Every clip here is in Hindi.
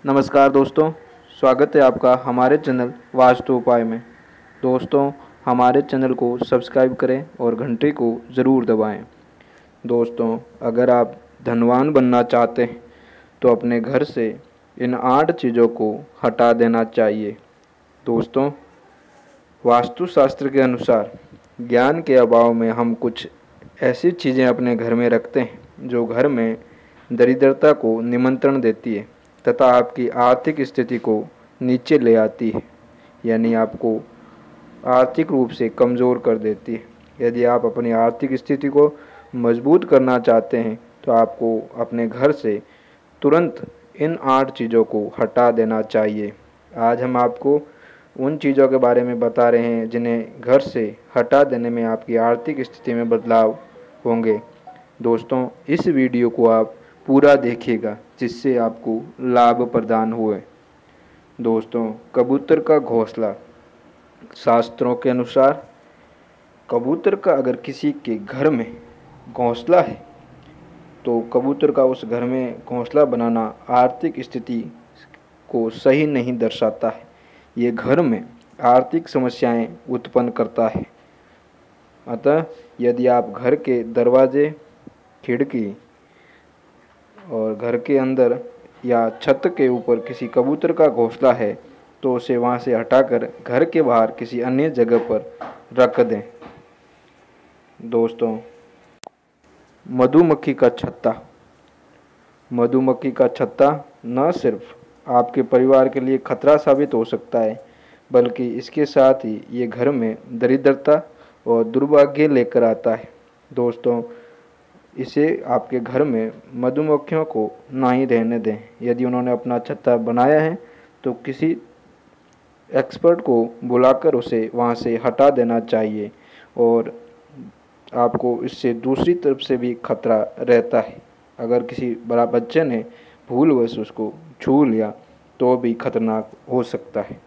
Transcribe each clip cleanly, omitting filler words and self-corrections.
नमस्कार दोस्तों, स्वागत है आपका हमारे चैनल वास्तु उपाय में। दोस्तों, हमारे चैनल को सब्सक्राइब करें और घंटे को ज़रूर दबाएं। दोस्तों, अगर आप धनवान बनना चाहते हैं तो अपने घर से इन 8 चीज़ों को हटा देना चाहिए। दोस्तों, वास्तुशास्त्र के अनुसार ज्ञान के अभाव में हम कुछ ऐसी चीज़ें अपने घर में रखते हैं जो घर में दरिद्रता को निमंत्रण देती है तथा आपकी आर्थिक स्थिति को नीचे ले आती है, यानी आपको आर्थिक रूप से कमज़ोर कर देती है। यदि आप अपनी आर्थिक स्थिति को मजबूत करना चाहते हैं तो आपको अपने घर से तुरंत इन 8 चीज़ों को हटा देना चाहिए। आज हम आपको उन चीज़ों के बारे में बता रहे हैं जिन्हें घर से हटा देने में आपकी आर्थिक स्थिति में बदलाव होंगे। दोस्तों, इस वीडियो को आप पूरा देखिएगा जिससे आपको लाभ प्रदान हुए। दोस्तों, कबूतर का घोंसला। शास्त्रों के अनुसार कबूतर का अगर किसी के घर में घोंसला है तो कबूतर का उस घर में घोंसला बनाना आर्थिक स्थिति को सही नहीं दर्शाता है। ये घर में आर्थिक समस्याएं उत्पन्न करता है। अतः यदि आप घर के दरवाजे, खिड़की और घर के अंदर या छत के ऊपर किसी कबूतर का घोंसला है तो उसे वहां से हटाकर घर के बाहर किसी अन्य जगह पर रख दें। दोस्तों, मधुमक्खी का छत्ता। मधुमक्खी का छत्ता न सिर्फ आपके परिवार के लिए खतरा साबित हो सकता है बल्कि इसके साथ ही ये घर में दरिद्रता और दुर्भाग्य लेकर आता है। दोस्तों, इसे आपके घर में मधुमक्खियों को ना ही रहने दें। यदि उन्होंने अपना छत्ता बनाया है तो किसी एक्सपर्ट को बुलाकर उसे वहां से हटा देना चाहिए और आपको इससे दूसरी तरफ से भी खतरा रहता है। अगर किसी बड़ा बच्चे ने भूलवश उसको छू लिया तो भी खतरनाक हो सकता है।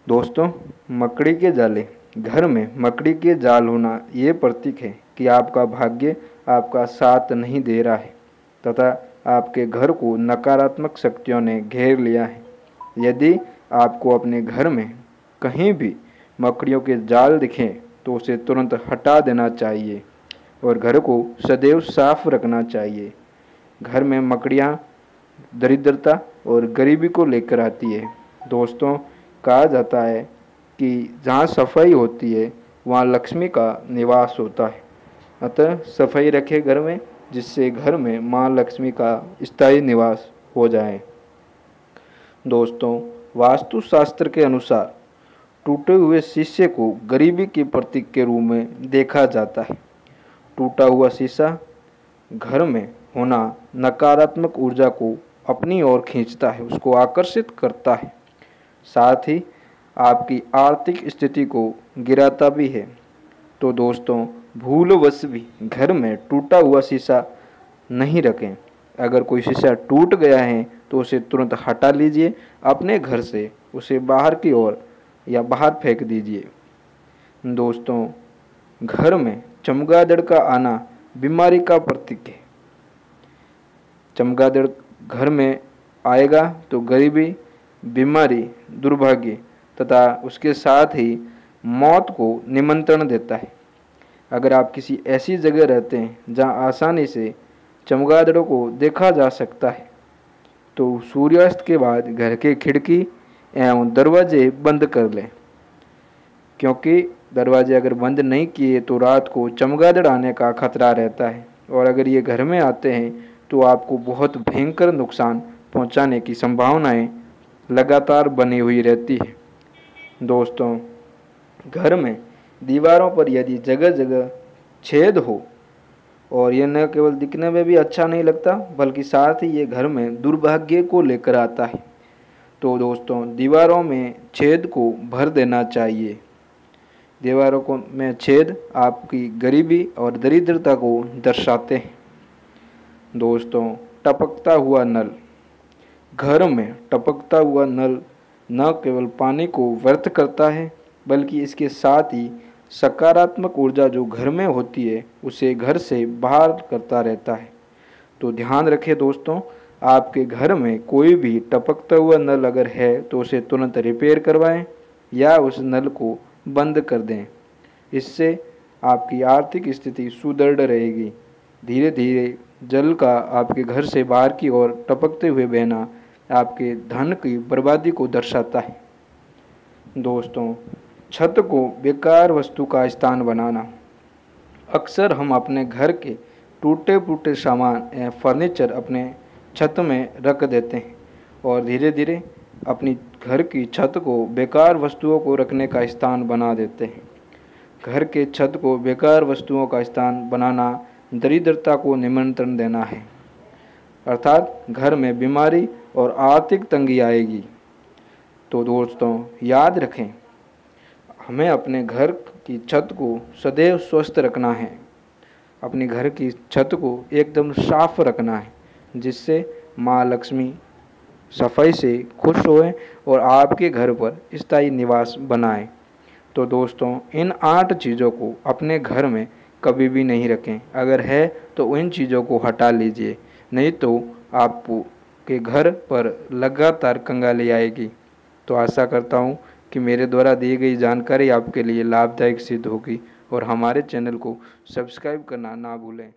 दोस्तों, मकड़ी के जाले। घर में मकड़ी के जाल होना ये प्रतीक है कि आपका भाग्य आपका साथ नहीं दे रहा है तथा आपके घर को नकारात्मक शक्तियों ने घेर लिया है। यदि आपको अपने घर में कहीं भी मकड़ियों के जाल दिखें तो उसे तुरंत हटा देना चाहिए और घर को सदैव साफ रखना चाहिए। घर में मकड़ियाँ दरिद्रता और गरीबी को लेकर आती है। दोस्तों, कहा जाता है कि जहाँ सफाई होती है वहाँ लक्ष्मी का निवास होता है। अतः सफाई रखें घर में, जिससे घर में माँ लक्ष्मी का स्थायी निवास हो जाए। दोस्तों, वास्तुशास्त्र के अनुसार टूटे हुए शीशे को गरीबी के प्रतीक के रूप में देखा जाता है। टूटा हुआ शीशा घर में होना नकारात्मक ऊर्जा को अपनी ओर खींचता है, उसको आकर्षित करता है, साथ ही आपकी आर्थिक स्थिति को गिराता भी है। तो दोस्तों, भूलवश भी घर में टूटा हुआ शीशा नहीं रखें। अगर कोई शीशा टूट गया है तो उसे तुरंत हटा लीजिए अपने घर से, उसे बाहर की ओर या बाहर फेंक दीजिए। दोस्तों, घर में चमगादड़ का आना बीमारी का प्रतीक है। चमगादड़ घर में आएगा तो गरीबी, बीमारी, दुर्भाग्य तथा उसके साथ ही मौत को निमंत्रण देता है। अगर आप किसी ऐसी जगह रहते हैं जहां आसानी से चमगादड़ों को देखा जा सकता है तो सूर्यास्त के बाद घर के खिड़की एवं दरवाजे बंद कर लें, क्योंकि दरवाजे अगर बंद नहीं किए तो रात को चमगादड़ आने का खतरा रहता है और अगर ये घर में आते हैं तो आपको बहुत भयंकर नुकसान पहुंचाने की संभावनाएं लगातार बनी हुई रहती है। दोस्तों, घर में दीवारों पर यदि जगह जगह छेद हो और यह न केवल दिखने में भी अच्छा नहीं लगता बल्कि साथ ही ये घर में दुर्भाग्य को लेकर आता है, तो दोस्तों दीवारों में छेद को भर देना चाहिए। दीवारों को में छेद आपकी गरीबी और दरिद्रता को दर्शाते हैं। दोस्तों, टपकता हुआ नल। घर में टपकता हुआ नल न केवल पानी को व्यर्थ करता है बल्कि इसके साथ ही सकारात्मक ऊर्जा जो घर में होती है उसे घर से बाहर करता रहता है। तो ध्यान रखें दोस्तों, आपके घर में कोई भी टपकता हुआ नल अगर है तो उसे तुरंत रिपेयर करवाएं या उस नल को बंद कर दें। इससे आपकी आर्थिक स्थिति सुदृढ़ रहेगी। धीरे धीरे जल का आपके घर से बाहर की ओर टपकते हुए बहना आपके धन की बर्बादी को दर्शाता है। दोस्तों, छत को बेकार वस्तु का स्थान बनाना। अक्सर हम अपने घर के टूटे फूटे सामान या फर्नीचर अपने छत में रख देते हैं और धीरे धीरे अपनी घर की छत को बेकार वस्तुओं को रखने का स्थान बना देते हैं। घर के छत को बेकार वस्तुओं का स्थान बनाना दरिद्रता को निमंत्रण देना है, अर्थात घर में बीमारी और आर्थिक तंगी आएगी। तो दोस्तों, याद रखें, हमें अपने घर की छत को सदैव स्वस्थ रखना है। अपने घर की छत को एकदम साफ रखना है, जिससे माँ लक्ष्मी सफाई से खुश होए और आपके घर पर स्थायी निवास बनाए। तो दोस्तों, इन 8 चीज़ों को अपने घर में कभी भी नहीं रखें। अगर है तो इन चीज़ों को हटा लीजिए, नहीं तो आपके घर पर लगातार कंगाली आएगी। तो आशा करता हूँ कि मेरे द्वारा दी गई जानकारी आपके लिए लाभदायक सिद्ध होगी और हमारे चैनल को सब्सक्राइब करना ना भूलें।